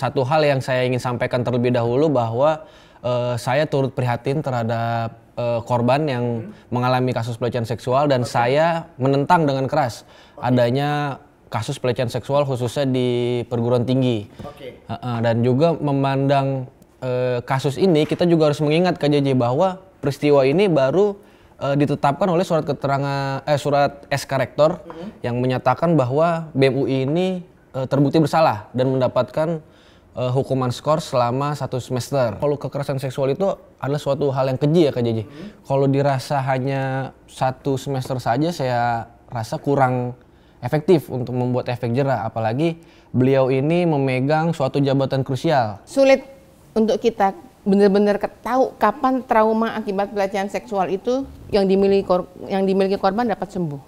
satu hal yang saya ingin sampaikan terlebih dahulu bahwa saya turut prihatin terhadap korban yang mengalami kasus pelecehan seksual dan saya menentang dengan keras adanya kasus pelecehan seksual khususnya di perguruan tinggi. Dan juga memandang kasus ini kita juga harus mengingat KJJ bahwa peristiwa ini baru ditetapkan oleh surat SK Rektor yang menyatakan bahwa BEM UI ini terbukti bersalah dan mendapatkan hukuman skor selama 1 semester. Kalau kekerasan seksual itu adalah suatu hal yang keji ya KJJ. Kalau dirasa hanya 1 semester saja saya rasa kurang efektif untuk membuat efek jera, apalagi beliau ini memegang suatu jabatan krusial. Sulit untuk kita benar-benar tahu kapan trauma akibat pelecehan seksual itu yang dimiliki korban dapat sembuh.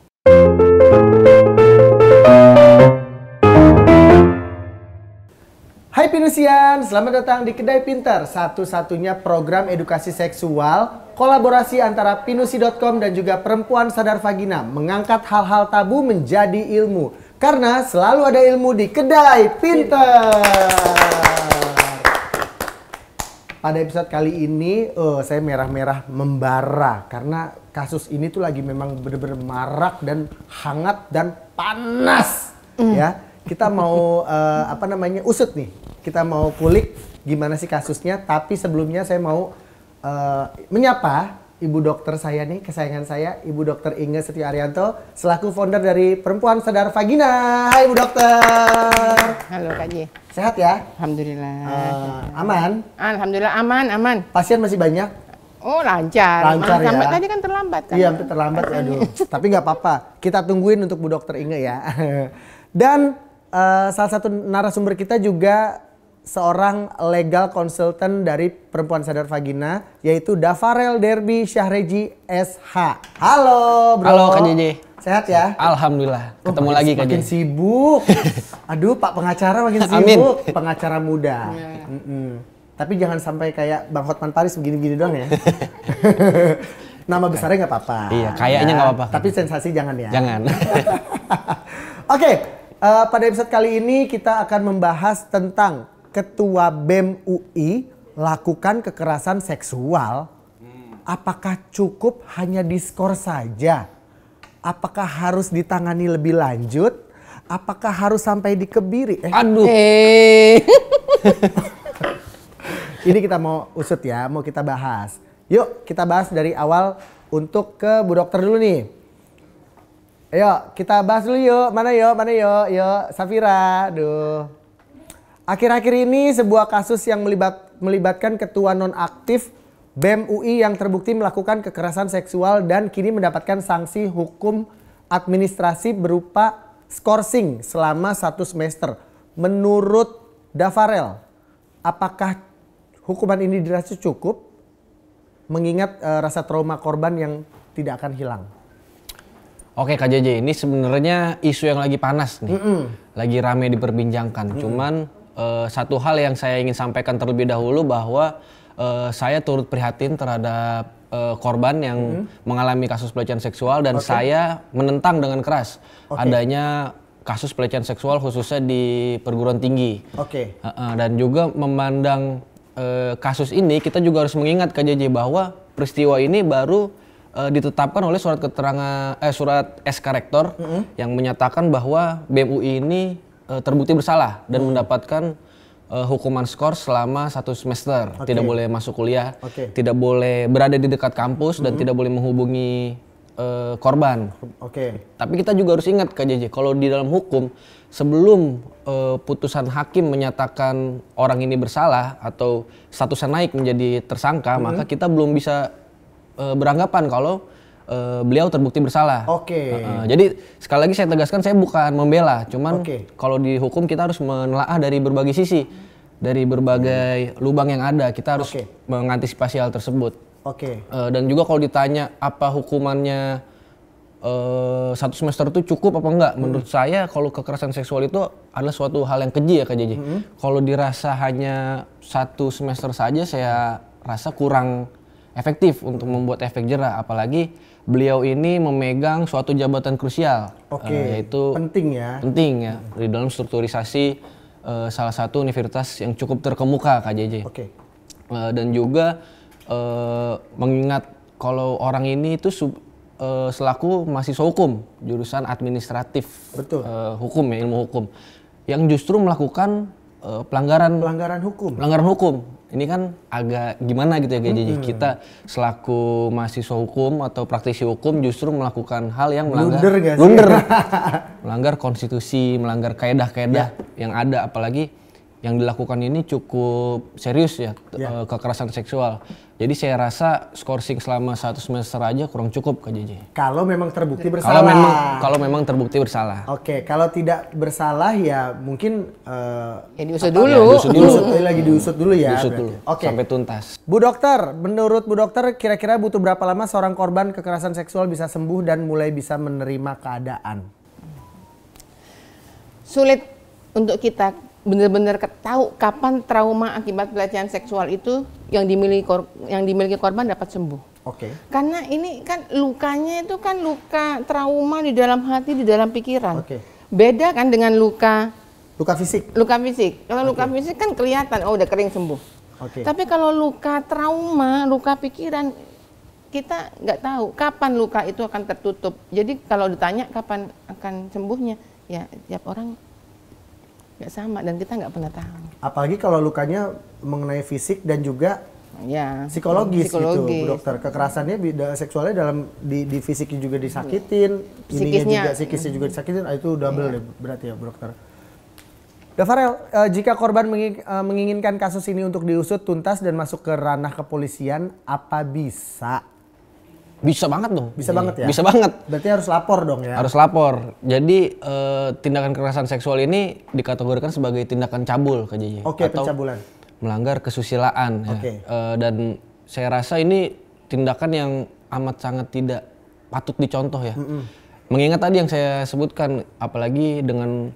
Hai Pinusian, selamat datang di Kedai Pintar, satu-satunya program edukasi seksual kolaborasi antara pinusi.com dan juga Perempuan Sadar Vagina, mengangkat hal-hal tabu menjadi ilmu karena selalu ada ilmu di Kedai Pintar. Pada episode kali ini saya merah-merah membara karena kasus ini tuh lagi memang bener-bener marak dan hangat dan panas ya. Kita mau usut nih. Kita mau kulik gimana sih kasusnya, tapi sebelumnya saya mau menyapa ibu dokter saya nih, kesayangan saya, Ibu Dokter Inge Setio Arianto, selaku founder dari Perempuan Sadar Vagina. Hai Ibu Dokter. Halo Kak J. Sehat ya? Alhamdulillah. Aman? Alhamdulillah aman. Pasien masih banyak? Oh lancar ya? Sampai tadi kan terlambat kan? Iya sampai terlambat, aduh. Tapi nggak apa-apa, kita tungguin untuk Bu Dokter Inge ya. Dan salah satu narasumber kita juga seorang legal consultant dari Perempuan Sadar Vagina, yaitu Dafarel Derby Syahreji SH. Halo bro. Halo Kak JJ. Sehat ya? Alhamdulillah, ketemu lagi Kak JJ. Makin sibuk. Aduh Pak pengacara makin sibuk. Amin. Pengacara muda. Tapi jangan sampai kayak Bang Hotman Paris begini-begini doang ya. Nama besarnya nggak apa-apa. Iya, kayaknya nggak apa-apa. Tapi sensasi jangan ya. Jangan. Oke, pada episode kali ini kita akan membahas tentang Ketua BEM UI lakukan kekerasan seksual. Apakah cukup hanya diskor saja? Apakah harus ditangani lebih lanjut? Apakah harus sampai dikebiri? Aduh. Ini kita mau usut ya, mau kita bahas. Yuk kita bahas dari awal untuk ke Bu Dokter dulu nih. Ayo kita bahas dulu yuk. Mana yuk? Yuk Safira. Aduh. Akhir-akhir ini sebuah kasus yang melibatkan ketua nonaktif BEM UI yang terbukti melakukan kekerasan seksual dan kini mendapatkan sanksi hukum administrasi berupa skorsing selama 1 semester. Menurut Dafarel, apakah hukuman ini dirasa cukup mengingat rasa trauma korban yang tidak akan hilang? Oke Kak JJ, ini sebenarnya isu yang lagi panas nih, lagi rame diperbincangkan. Cuman satu hal yang saya ingin sampaikan terlebih dahulu bahwa saya turut prihatin terhadap korban yang mengalami kasus pelecehan seksual dan saya menentang dengan keras adanya kasus pelecehan seksual khususnya di perguruan tinggi. Dan juga memandang kasus ini kita juga harus mengingat Kak JJ bahwa peristiwa ini baru ditetapkan oleh surat SK Rektor yang menyatakan bahwa BEM UI ini terbukti bersalah dan mendapatkan hukuman skor selama 1 semester. Tidak boleh masuk kuliah, tidak boleh berada di dekat kampus dan tidak boleh menghubungi korban. Tapi kita juga harus ingat Kak JJ, kalau di dalam hukum sebelum putusan hakim menyatakan orang ini bersalah atau statusnya naik menjadi tersangka, maka kita belum bisa beranggapan kalau beliau terbukti bersalah. Jadi sekali lagi saya tegaskan, saya bukan membela, cuman kalau di hukum kita harus menelaah dari berbagai sisi, dari berbagai lubang yang ada, kita harus mengantisipasi hal tersebut. Dan juga kalau ditanya apa hukumannya 1 semester itu cukup apa enggak, menurut saya kalau kekerasan seksual itu adalah suatu hal yang keji ya Kak JJ. Kalau dirasa hanya 1 semester saja saya rasa kurang efektif untuk membuat efek jera, apalagi beliau ini memegang suatu jabatan krusial, yaitu penting ya di dalam strukturisasi salah satu universitas yang cukup terkemuka KJJ. Oke. Dan juga mengingat kalau orang ini itu selaku mahasiswa hukum jurusan administratif. Betul. Hukum ya, ilmu hukum yang justru melakukan pelanggaran hukum. Ini kan agak gimana gitu ya KJJ. Kita selaku mahasiswa hukum atau praktisi hukum justru melakukan hal yang blunder. Melanggar konstitusi, melanggar kaedah-kaedah yang ada, apalagi yang dilakukan ini cukup serius ya, kekerasan seksual. Jadi saya rasa skorsing selama 1 semester aja kurang cukup KJJ. Kalau memang terbukti bersalah. Kalau memang terbukti bersalah. Oke, kalau tidak bersalah ya mungkin ya diusut dulu. Diusut dulu ya. Diusut dulu. Oke. Sampai tuntas. Bu Dokter, menurut Bu Dokter kira-kira butuh berapa lama seorang korban kekerasan seksual bisa sembuh dan mulai bisa menerima keadaan? Sulit untuk kita benar-benar tahu kapan trauma akibat pelecehan seksual itu yang dimiliki korban dapat sembuh. Oke. Karena ini kan lukanya itu kan luka trauma di dalam hati, di dalam pikiran. Oke. Beda kan dengan luka fisik. Kalau luka fisik kan kelihatan, oh udah kering sembuh. Oke. Tapi kalau luka trauma, luka pikiran, kita nggak tahu kapan luka itu akan tertutup. Jadi kalau ditanya kapan akan sembuhnya, ya tiap orang nggak sama dan kita nggak pernah tahu. Apalagi kalau lukanya mengenai fisik dan juga psikologis gitu, Bu Dokter. Kekerasannya seksualnya dalam di fisiknya juga disakitin, psikisnya juga disakitin, itu double deh berarti ya Bu Dokter. Dafarel, jika korban menginginkan kasus ini untuk diusut tuntas dan masuk ke ranah kepolisian, apa bisa? Bisa banget dong. Bisa banget ya? Bisa banget. Berarti harus lapor dong ya? Harus lapor. Jadi tindakan kekerasan seksual ini dikategorikan sebagai tindakan cabul KJJ. Oke, pencabulan. Melanggar kesusilaan. Oke. Ya. Dan saya rasa ini tindakan yang amat sangat tidak patut dicontoh ya. Mengingat tadi yang saya sebutkan, apalagi dengan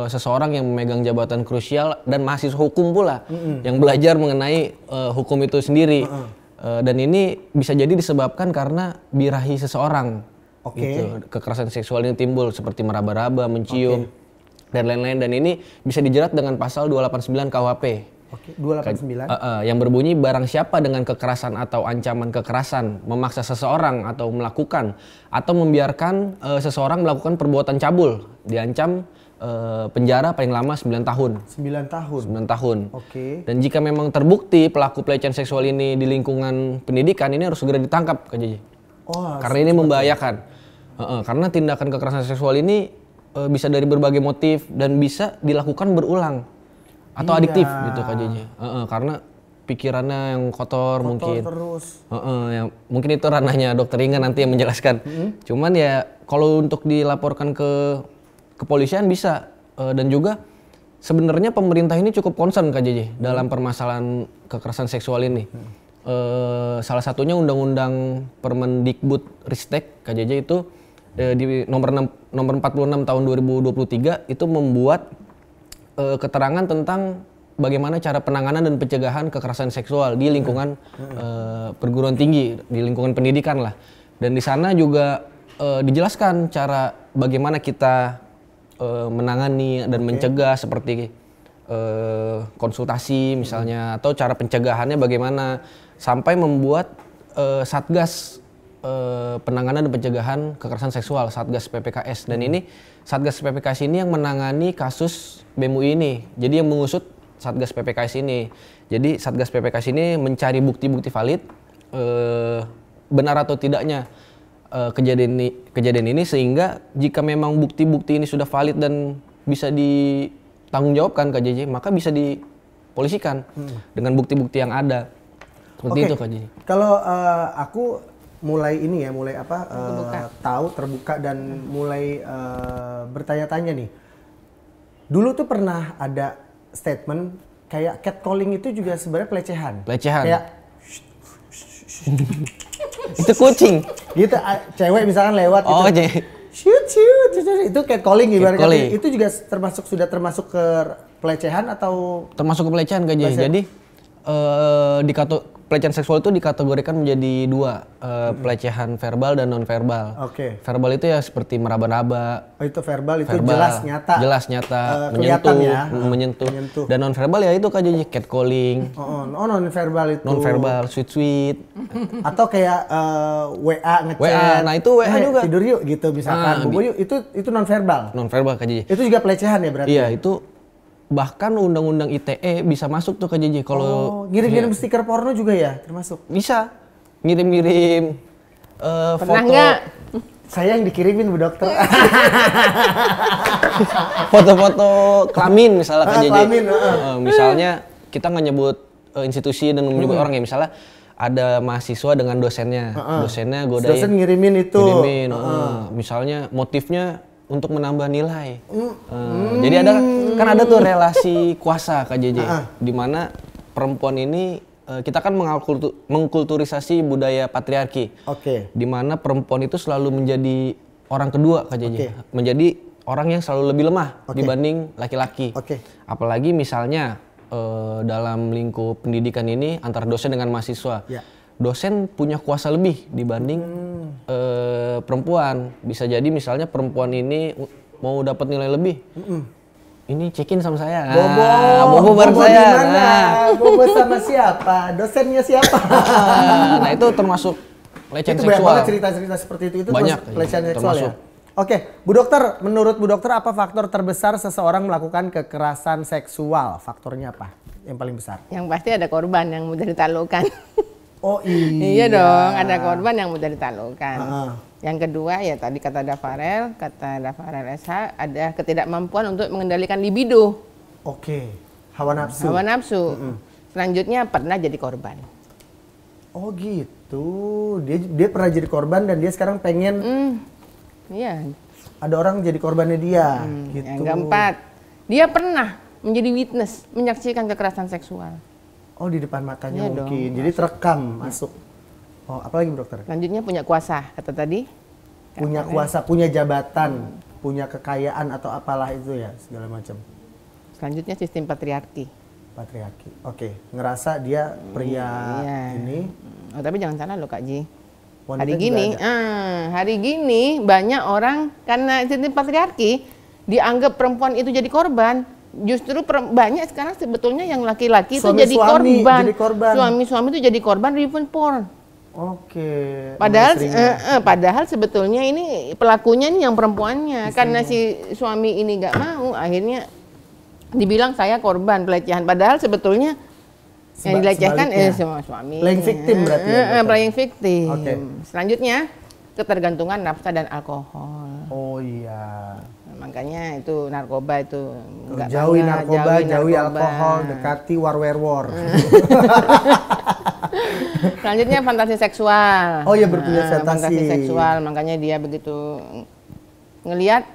seseorang yang memegang jabatan krusial dan mahasiswa hukum pula yang belajar mengenai hukum itu sendiri. Dan ini bisa jadi disebabkan karena birahi seseorang. Gitu. Kekerasan seksual ini timbul seperti meraba-raba, mencium, dan lain-lain. Dan ini bisa dijerat dengan pasal 289 KUHP. 289. Yang berbunyi barang siapa dengan kekerasan atau ancaman kekerasan memaksa seseorang atau melakukan atau membiarkan seseorang melakukan perbuatan cabul diancam penjara paling lama 9 tahun. 9 tahun? 9 tahun. Oke. Dan jika memang terbukti pelaku pelecehan seksual ini di lingkungan pendidikan, ini harus segera ditangkap KJJ. Karena ini membahayakan. Karena tindakan kekerasan seksual ini bisa dari berbagai motif dan bisa dilakukan berulang. Atau adiktif gitu KJJ. Karena pikirannya yang kotor mungkin. Terus. Ya, mungkin itu ranahnya dokter Inga nanti yang menjelaskan. Cuman ya kalau untuk dilaporkan ke kepolisian bisa, dan juga sebenarnya pemerintah ini cukup concern KJJ dalam permasalahan kekerasan seksual ini. Salah satunya Undang-Undang Permendikbud Ristek KJJ itu di nomor 46 tahun 2023 itu membuat keterangan tentang bagaimana cara penanganan dan pencegahan kekerasan seksual di lingkungan perguruan tinggi, di lingkungan pendidikan lah. Dan di sana juga dijelaskan cara bagaimana kita menangani dan mencegah, seperti konsultasi misalnya, atau cara pencegahannya bagaimana, sampai membuat satgas penanganan dan pencegahan kekerasan seksual, satgas PPKS. Dan ini satgas PPKS ini yang menangani kasus BEM-UI ini, jadi yang mengusut satgas PPKS ini. Jadi satgas PPKS ini mencari bukti-bukti valid, benar atau tidaknya kejadian ini, sehingga jika memang bukti-bukti ini sudah valid dan bisa ditanggungjawabkan KJJ, maka bisa dipolisikan dengan bukti-bukti yang ada. Seperti itu KJJ. Kalau aku mulai tahu, terbuka dan mulai bertanya-tanya nih. Dulu tuh pernah ada statement kayak catcalling itu juga sebenarnya pelecehan. Kayak itu kucing. Gitu, cewek misalkan lewat gitu. Shoot, itu catcalling ibaratnya. Itu juga sudah termasuk ke pelecehan atau? Termasuk ke pelecehan KJ. Jadi pelecehan seksual itu dikategorikan menjadi dua, pelecehan verbal dan non verbal. Oke. Verbal itu ya seperti meraba-raba. Oh itu verbal itu jelas nyata. Jelas nyata, Kelihatan menyentuh, ya. menyentuh. Menyentuh. Dan non verbal ya itu Kak Jeje, catcalling. Oh non verbal itu. Non verbal, sweet. Atau kayak WA ngechat. WA, nah itu WA juga. Tidur yuk gitu misalkan. Bobo yuk itu non verbal. Non verbal Kak Jeje. Itu juga pelecehan ya berarti. Iya, itu bahkan undang-undang ITE bisa masuk tuh Kak Jeje kalau ngirim-ngirim stiker porno juga ya termasuk. bisa ngirim-ngirim Pernah foto nggak? Saya yang dikirimin Bu Dokter. foto-foto kelamin misalnya Kak Jeje. Kelamin, misalnya kita nggak nyebut institusi dan menyebut orang ya, misalnya ada mahasiswa dengan dosennya. Dosennya godain. Dosen ngirimin itu. Misalnya motifnya untuk menambah nilai. Jadi kan ada tuh relasi kuasa Kak Jeje, di mana perempuan ini kita kan mengkulturisasi budaya patriarki. Oke. Di mana perempuan itu selalu menjadi orang kedua Kak Jeje. Menjadi orang yang selalu lebih lemah dibanding laki-laki. Apalagi misalnya dalam lingkup pendidikan ini antara dosen dengan mahasiswa. Dosen punya kuasa lebih dibanding perempuan. Bisa jadi misalnya perempuan ini mau dapat nilai lebih. Ini cekin sama saya. Bobo bareng saya. Gimana? Bobo sama siapa? Dosennya siapa? Nah itu termasuk pelecehan seksual. Itu banyak banget cerita-cerita seperti itu banyak pelecehan seksual termasuk. ya? Oke, Bu Dokter, menurut Bu Dokter apa faktor terbesar seseorang melakukan kekerasan seksual? Faktornya apa yang paling besar? Yang pasti ada korban yang mudah ditaklukkan. Oh iya. Iya dong, ada korban yang mudah ditaklukkan. Yang kedua ya tadi kata Dafarel SH, ada ketidakmampuan untuk mengendalikan libido. Oke, hawa nafsu. Hawa nafsu. Selanjutnya pernah jadi korban. Oh gitu, dia pernah jadi korban dan dia sekarang pengen Iya. ada orang jadi korbannya dia. Gitu. Yang keempat, dia pernah menjadi witness, menyaksikan kekerasan seksual. Oh di depan matanya Iya mungkin, dong, jadi terekam masuk. Oh apalagi Bu Dokter? Selanjutnya punya kuasa, kata tadi. Punya kuasa, punya jabatan, punya kekayaan atau apalah itu ya segala macam. Selanjutnya sistem patriarki. Patriarki. Oke, ngerasa dia pria ini. Oh, tapi jangan salah loh Kak Ji. Wanita Hari gini banyak orang karena sistem patriarki dianggap perempuan itu jadi korban. Justru banyak sekarang sebetulnya yang laki-laki itu jadi korban. Suami-suami itu jadi korban revenge porn. Oke. Padahal sebetulnya ini pelakunya ini yang perempuannya. Karena si suami ini nggak mau, akhirnya dibilang saya korban pelecehan. Padahal sebetulnya yang dilecehkan sama suami. Playing victim berarti. Playing victim. Oke. Selanjutnya ketergantungan nafsa dan alkohol. Oh iya. Makanya itu narkoba itu jauhi narkoba, jauhi alkohol, dekati war. Selanjutnya fantasi seksual. Oh iya berpunya fantasi seksual, makanya dia begitu ngelihat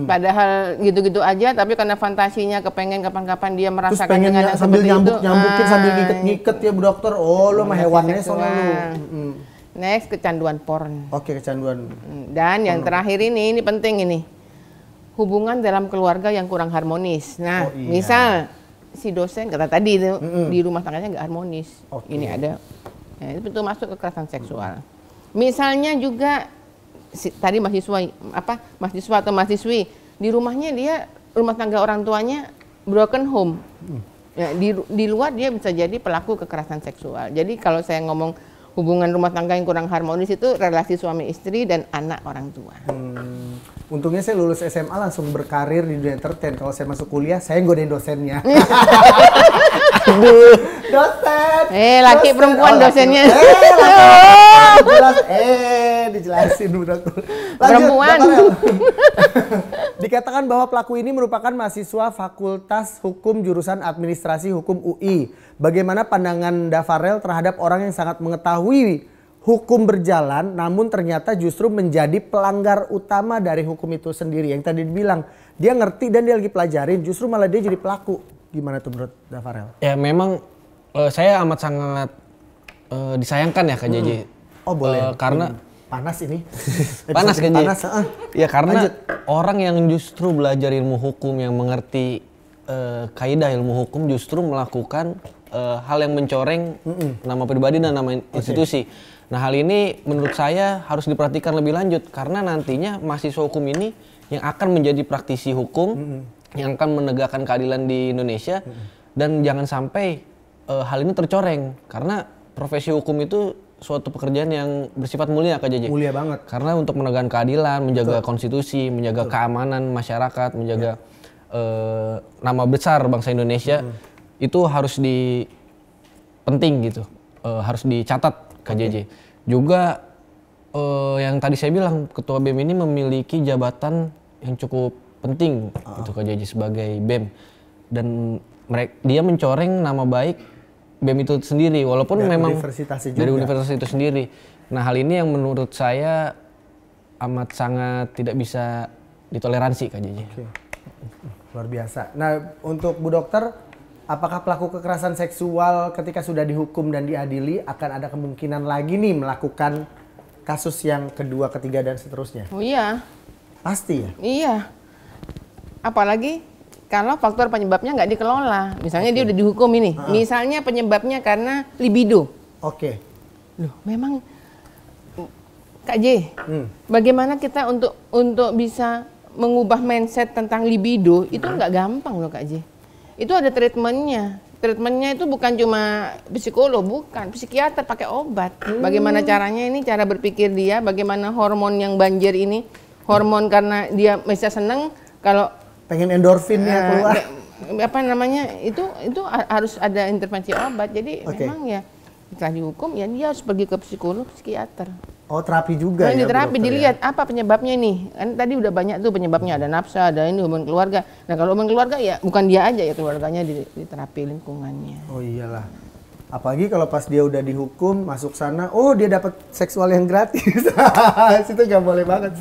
padahal gitu-gitu aja, tapi karena fantasinya kepengen kapan-kapan dia merasakan dengan yang sambil seperti itu. nyambuk-nyambukin sambil ngiket-ngiket ya Bu Dokter. Oh lu mah hewannya soalnya lu. Next kecanduan porn. Oke, kecanduan. Dan yang terakhir ini penting ini. Hubungan dalam keluarga yang kurang harmonis. Nah, misal si dosen kata tadi itu di rumah tangganya nggak harmonis. Ini ada. Nah, itu masuk kekerasan seksual. Misalnya juga tadi mahasiswa atau mahasiswi di rumahnya dia rumah tangga orang tuanya broken home. Ya, di luar dia bisa jadi pelaku kekerasan seksual. Jadi kalau saya ngomong hubungan rumah tangga yang kurang harmonis itu relasi suami istri dan anak orang tua. Untungnya saya lulus SMA langsung berkarir di dunia entertain. Kalau saya masuk kuliah, saya godain dosennya. Dosen. Laki perempuan dosennya. Dijelasin udah. Perempuan. Dikatakan bahwa pelaku ini merupakan mahasiswa Fakultas Hukum Jurusan Administrasi Hukum UI. Bagaimana pandangan Dafarel terhadap orang yang sangat mengetahui hukum berjalan namun ternyata justru menjadi pelanggar utama dari hukum itu sendiri? Yang tadi dibilang dia ngerti dan dia lagi pelajarin, justru malah dia jadi pelaku. Gimana tuh menurut Dafarel? Ya memang saya amat sangat disayangkan ya Kak Jeje. Oh boleh. Karena panas ini. Panas Kak Jeje. Ya karena orang yang justru belajar ilmu hukum, yang mengerti kaidah ilmu hukum justru melakukan hal yang mencoreng nama pribadi dan nama institusi. Nah, hal ini menurut saya harus diperhatikan lebih lanjut karena nantinya mahasiswa hukum ini yang akan menjadi praktisi hukum, yang akan menegakkan keadilan di Indonesia, dan jangan sampai hal ini tercoreng karena profesi hukum itu suatu pekerjaan yang bersifat mulia, Kak JJ. Mulia banget. Karena untuk menegakkan keadilan, menjaga konstitusi, menjaga keamanan masyarakat, menjaga nama besar bangsa Indonesia, itu harus penting gitu, harus dicatat, Kak JJ. Juga yang tadi saya bilang, Ketua BEM ini memiliki jabatan yang cukup penting, gitu, Kak JJ, sebagai BEM. Dan dia mencoreng nama baik BEM itu sendiri, walaupun memang dari universitas itu sendiri. Nah, hal ini yang menurut saya amat sangat tidak bisa ditoleransi, Kak JJ. Oke. Luar biasa. Nah, untuk Bu Dokter, apakah pelaku kekerasan seksual ketika sudah dihukum dan diadili akan ada kemungkinan lagi nih melakukan kasus yang kedua, ketiga, dan seterusnya? Oh iya. Pasti ya? Iya. Apalagi kalau faktor penyebabnya nggak dikelola. Misalnya dia udah dihukum ini. Misalnya penyebabnya karena libido. Oke. Loh, memang Kak J, bagaimana kita untuk bisa mengubah mindset tentang libido itu nggak gampang loh, Kak J. Itu ada treatmentnya. Treatmentnya itu bukan cuma psikolog, bukan. Psikiater pakai obat. Bagaimana caranya ini, cara berpikir dia, bagaimana hormon yang banjir ini. Hormon karena dia bisa seneng, kalau pengen endorfinnya keluar. Apa namanya, itu harus ada intervensi obat. Jadi memang ya setelah dihukum ya dia harus pergi ke psikolog, psikiater. Oh, terapi juga ya? Terapi, dilihat apa penyebabnya nih. Kan tadi udah banyak tuh penyebabnya, ada nafsu, ada ini hubungan keluarga. Nah, kalau hubungan keluarga ya bukan dia aja ya, keluarganya diterapi, lingkungannya. Oh iyalah. Apalagi kalau pas dia udah dihukum, masuk sana, oh dia dapat seksual yang gratis. Situ nggak boleh banget,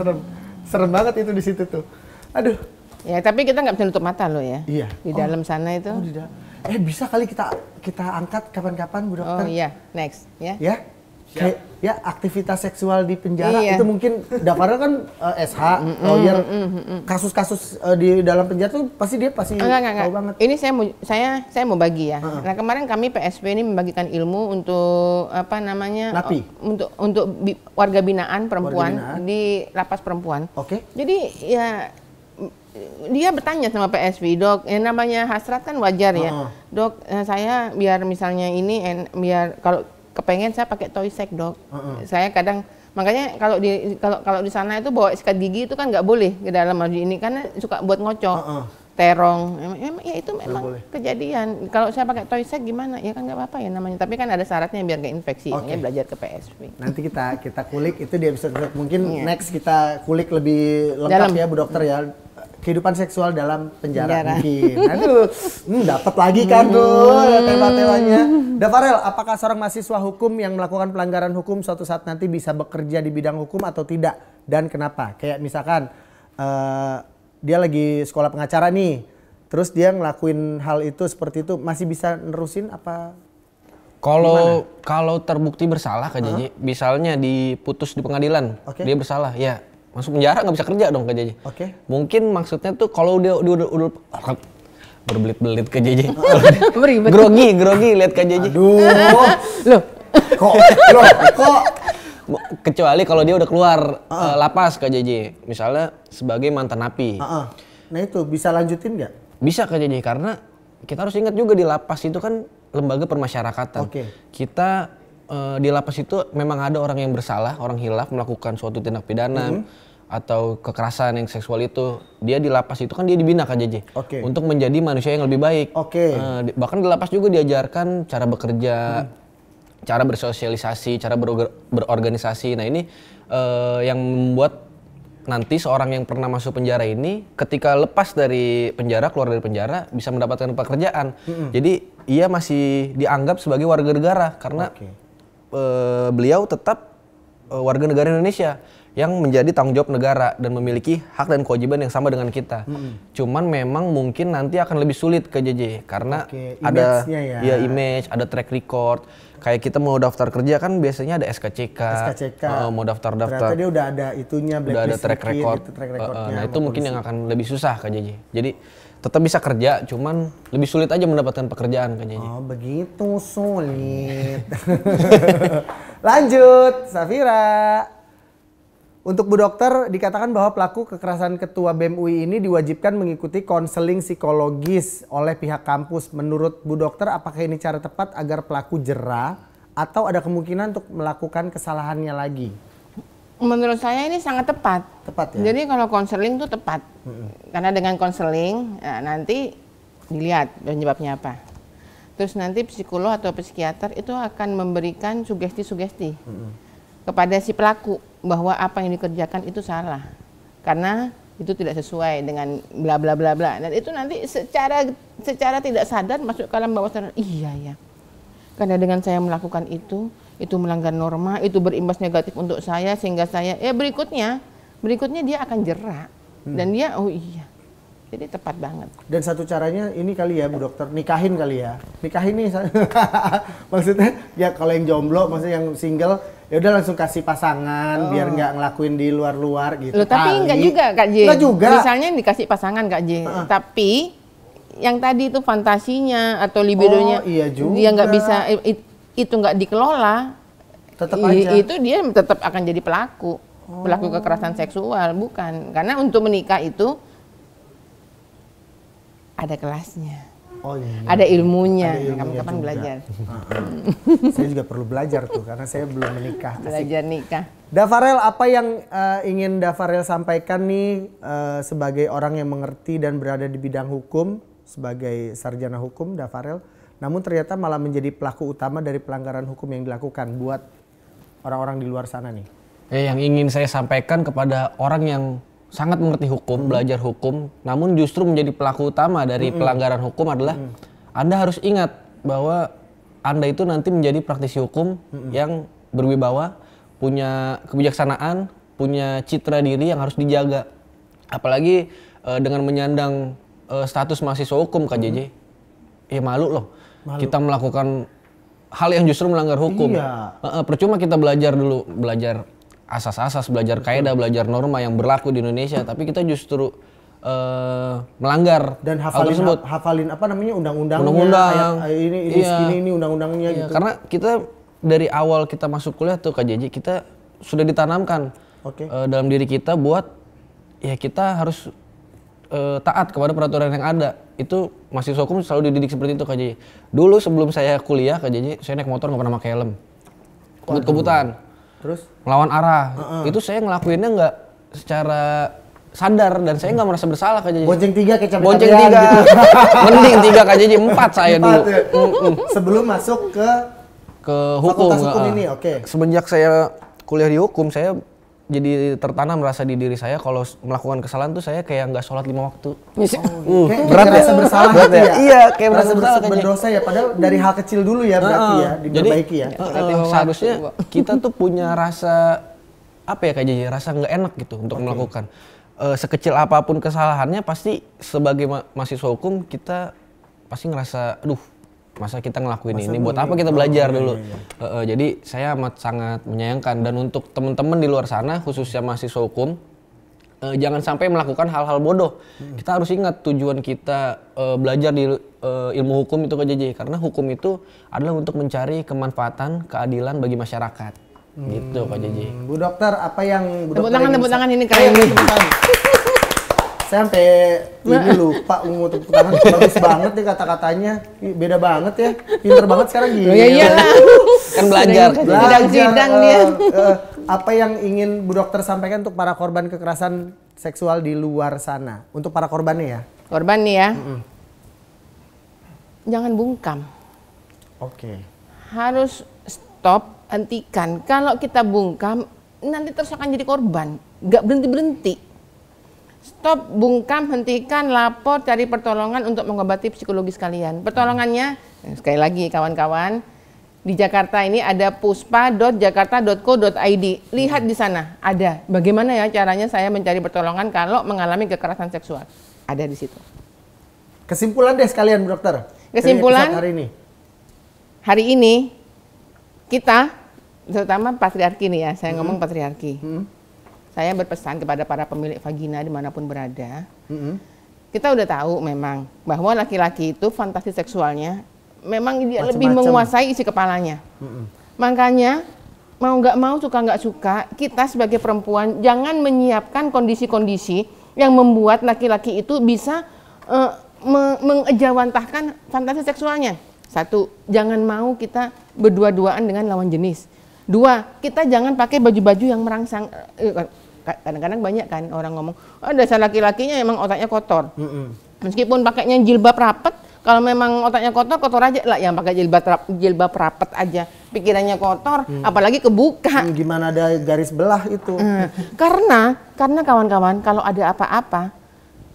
serem banget itu di situ tuh. Aduh. Ya, tapi kita nggak bisa nutup mata loh ya. Iya. Di dalam sana itu. Oh, bisa kali kita angkat kapan-kapan, Bu Dokter. Oh iya, next ya. Ya. Kayak ya aktivitas seksual di penjara itu mungkin Dafarel kan SH, lawyer, kasus-kasus di dalam penjara tuh pasti tahu banget. Ini saya mau bagi ya. Nah, kemarin kami PSP ini membagikan ilmu untuk apa namanya? Napi. Untuk warga binaan perempuan di lapas perempuan. Oke. Jadi ya dia bertanya sama PSP, Dok, yang namanya hasrat kan wajar ya. Dok, saya biar misalnya ini biar kalau kepengen saya pakai toy sex, Dok. Saya kadang makanya kalau di sana itu bawa sikat gigi itu kan nggak boleh ke dalam ini karena suka buat ngocok. Terong. Ya itu memang kejadian. Kalau saya pakai toy sex gimana? Ya kan nggak apa-apa ya namanya. Tapi kan ada syaratnya biar nggak infeksi. Makanya belajar ke PSP. Nanti kita kulik itu di episode mungkin next kita kulik lebih lengkap ya, Bu Dokter ya. Kehidupan seksual dalam penjara. Mungkin. Aduh, dapat lagi kan tuh tema-temanya. Dafarel, apakah seorang mahasiswa hukum yang melakukan pelanggaran hukum suatu saat nanti bisa bekerja di bidang hukum atau tidak? Dan kenapa? Kayak misalkan dia lagi sekolah pengacara nih, terus dia ngelakuin hal itu seperti itu, masih bisa nerusin apa? Kalau terbukti bersalah, Kak Jaji, misalnya diputus di pengadilan, dia bersalah, ya masuk penjara nggak bisa kerja dong, Kak Jaji. Mungkin maksudnya tuh kalau dia udah berbelit-belit, Kak Jaji. grogi lihat Kak Jaji. Aduh, loh, kok kecuali kalau dia udah keluar lapas, Kak JJ, misalnya sebagai mantan napi. Nah itu bisa lanjutin nggak? Bisa, Kak JJ, karena kita harus ingat juga di lapas itu kan lembaga permasyarakatan. Kita di lapas itu memang ada orang yang bersalah, orang hilaf melakukan suatu tindak pidana atau kekerasan yang seksual itu. Dia di lapas itu kan dia dibina, Kak JJ, untuk menjadi manusia yang lebih baik. Bahkan di lapas juga diajarkan cara bekerja, cara bersosialisasi, cara berorganisasi. Nah ini yang membuat nanti seorang yang pernah masuk penjara ini ketika lepas dari penjara, keluar dari penjara bisa mendapatkan pekerjaan. Jadi ia masih dianggap sebagai warga negara karena beliau tetap warga negara Indonesia yang menjadi tanggung jawab negara dan memiliki hak dan kewajiban yang sama dengan kita. Cuman memang mungkin nanti akan lebih sulit, ke JJ, karena ada image, ada track record. Kayak kita mau daftar kerja kan biasanya ada SKCK. Mau daftar-daftar. Ternyata dia udah ada itunya, udah ada track record. Gitu, nah itu mungkin yang akan lebih susah, Kak JJ. Jadi tetap bisa kerja, cuman lebih sulit aja mendapatkan pekerjaan Kak JJ. Oh begitu sulit. Lanjut, Safira. Untuk Bu Dokter, dikatakan bahwa pelaku kekerasan ketua BEM UI ini diwajibkan mengikuti konseling psikologis oleh pihak kampus. Menurut Bu Dokter, apakah ini cara tepat agar pelaku jera atau ada kemungkinan untuk melakukan kesalahannya lagi? Menurut saya ini sangat tepat. Tepat ya? Jadi kalau konseling itu tepat. Karena dengan konseling nanti dilihat penyebabnya apa. Terus nanti psikolog atau psikiater itu akan memberikan sugesti-sugesti kepada si pelaku bahwa apa yang dikerjakan itu salah. Karena itu tidak sesuai dengan bla bla bla bla. Dan itu nanti secara tidak sadar masuk ke alam bawah sadar. Iya ya. Karena dengan saya melakukan itu melanggar norma, itu berimbas negatif untuk saya sehingga saya berikutnya dia akan jerak. Dan dia oh iya. Jadi tepat banget. Dan satu caranya ini kali ya Bu Dokter, nikahin kali ya. Nikahin nih maksudnya ya kalau yang jomblo, maksudnya yang single ya udah langsung kasih pasangan biar nggak ngelakuin di luar-luar gitu. Loh, tapi enggak juga Kak J. Enggak juga. Misalnya dikasih pasangan Kak J. Tapi yang tadi itu fantasinya atau libidonya iya juga. Dia nggak bisa itu nggak dikelola. Tetap aja. Itu dia tetap akan jadi pelaku kekerasan seksual, bukan. Karena untuk menikah itu ada kelasnya. Oh iya. Ada ilmunya. Kamu kapan juga. belajar? Saya juga perlu belajar tuh karena saya belum menikah. Belajar nikah. Dafarel, apa yang ingin Dafarel sampaikan nih sebagai orang yang mengerti dan berada di bidang hukum, sebagai sarjana hukum Dafarel, namun ternyata malah menjadi pelaku utama dari pelanggaran hukum yang dilakukan buat orang-orang di luar sana nih? Yang ingin saya sampaikan kepada orang yang sangat mengerti hukum, belajar hukum, namun justru menjadi pelaku utama dari pelanggaran hukum adalah Anda harus ingat bahwa Anda itu nanti menjadi praktisi hukum yang berwibawa, punya kebijaksanaan, punya citra diri yang harus dijaga. Apalagi dengan menyandang status mahasiswa hukum Kak JJ, ya malu loh. Kita melakukan hal yang justru melanggar hukum. Iya. Percuma kita belajar dulu, belajar asas-asas, belajar kaidah, belajar norma yang berlaku di Indonesia, tapi kita justru melanggar dan hal tersebut. hafalin apa namanya undang-undang, ini undang-undangnya gitu. Karena kita dari awal kita masuk kuliah tuh Kak JJ, kita sudah ditanamkan dalam diri kita buat ya kita harus taat kepada peraturan yang ada. Itu mahasiswa hukum selalu dididik seperti itu Kak JJ. Dulu sebelum saya kuliah Kak JJ, saya naik motor nggak pernah pakai helm, kebut-kebutan. Terus melawan arah, itu saya ngelakuinnya nggak secara sadar dan saya nggak merasa bersalah Kak JJ. Bonceng 3 kayak Bonceng 3, gitu. Mending 3 Kak JJ, 4 saya dulu. Ya? Sebelum masuk ke hukum. Fakultas hukum ini, Semenjak saya kuliah di hukum, saya jadi tertanam rasa di diri saya kalau melakukan kesalahan tuh saya kayak nggak sholat 5 waktu. Berat ya? Rasa bersalah gitu ya? Iya, kayak merasa berdosa ya, padahal dari hal kecil dulu ya berarti ya, diperbaiki ya. Seharusnya kita tuh punya rasa, apa ya Kak JJ, rasa nggak enak gitu untuk melakukan. Sekecil apapun kesalahannya pasti sebagai mahasiswa hukum kita pasti ngerasa, aduh masa kita ngelakuin ini, buat apa kita belajar dulu. Jadi saya amat sangat menyayangkan, dan untuk teman-teman di luar sana khususnya mahasiswa hukum, jangan sampai melakukan hal-hal bodoh. Kita harus ingat tujuan kita belajar di ilmu hukum itu Kak JJ, karena hukum itu adalah untuk mencari kemanfaatan, keadilan bagi masyarakat. Gitu Kak JJ. Bu Dokter, apa yang Bu Dokter tepuk tangan ini keren nih. Saya sampai ini lupa mau tepuk tangan, bagus banget nih kata-katanya, beda banget ya, pinter banget sekarang gini. Ya iyalah. Kan belajar. Sidang dia. Apa yang ingin Bu Dokter sampaikan untuk para korban kekerasan seksual di luar sana? Untuk para korbannya ya? Korban nih ya. Jangan bungkam. Harus stop, hentikan. Kalau kita bungkam, nanti terus akan jadi korban. Nggak berhenti-berhenti. Stop, bungkam, hentikan, lapor, cari pertolongan untuk mengobati psikologis kalian. Pertolongannya, sekali lagi kawan-kawan, di Jakarta ini ada puspa.jakarta.co.id. Lihat di sana, ada. Bagaimana ya caranya saya mencari pertolongan kalau mengalami kekerasan seksual. Ada di situ. Kesimpulan deh sekalian Bu Dokter. Kesimpulan hari ini kita, terutama patriarki nih ya, saya ngomong patriarki. Saya berpesan kepada para pemilik vagina dimanapun berada, kita udah tahu memang bahwa laki-laki itu fantasi seksualnya memang dia Macem-macem. lebih menguasai isi kepalanya. Makanya mau nggak mau, suka nggak suka, kita sebagai perempuan jangan menyiapkan kondisi-kondisi yang membuat laki-laki itu bisa mengejawantahkan fantasi seksualnya. Satu, jangan mau kita berdua-duaan dengan lawan jenis. Dua, kita jangan pakai baju-baju yang merangsang. Kadang-kadang banyak kan orang ngomong, oh, dasar laki-lakinya emang otaknya kotor. Meskipun pakainya jilbab rapet, kalau memang otaknya kotor, kotor aja lah. Yang pakai jilbab rapet aja, pikirannya kotor, apalagi kebuka. Gimana ada garis belah itu? Karena kawan-kawan, kalau ada apa-apa,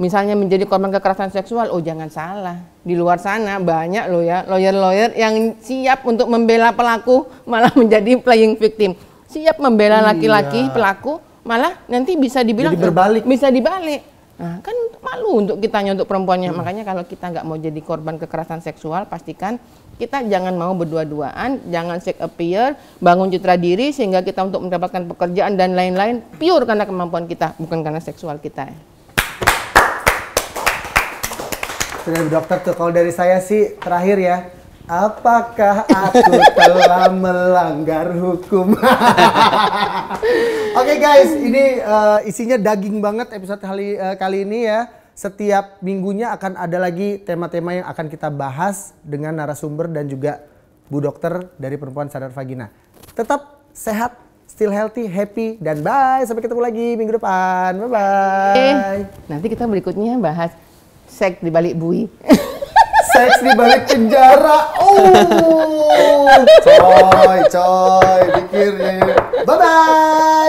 misalnya menjadi korban kekerasan seksual, oh jangan salah. Di luar sana banyak loh ya, lawyer-lawyer yang siap untuk membela pelaku, malah menjadi playing victim. Siap membela laki-laki, pelaku, malah nanti bisa dibilang jadi berbalik. Bisa dibalik. Nah, kan malu untuk kitanya, untuk perempuannya. Makanya kalau kita nggak mau jadi korban kekerasan seksual, pastikan kita jangan mau berdua-duaan, jangan sex appear, bangun citra diri sehingga kita untuk mendapatkan pekerjaan dan lain-lain pure karena kemampuan kita, bukan karena seksual kita. Sudah dokter tuh, kalau dari saya sih terakhir ya, apakah aku telah melanggar hukum? Oke guys, ini isinya daging banget episode kali ini ya. Setiap minggunya akan ada lagi tema-tema yang akan kita bahas dengan narasumber dan juga Bu Dokter dari Perempuan Sadar Vagina. Tetap sehat, still healthy, happy, dan bye. Sampai ketemu lagi minggu depan. Bye-bye. Nanti kita berikutnya bahas seks di balik bui. Seks di balik penjara. Coy, pikirnya. Bye-bye.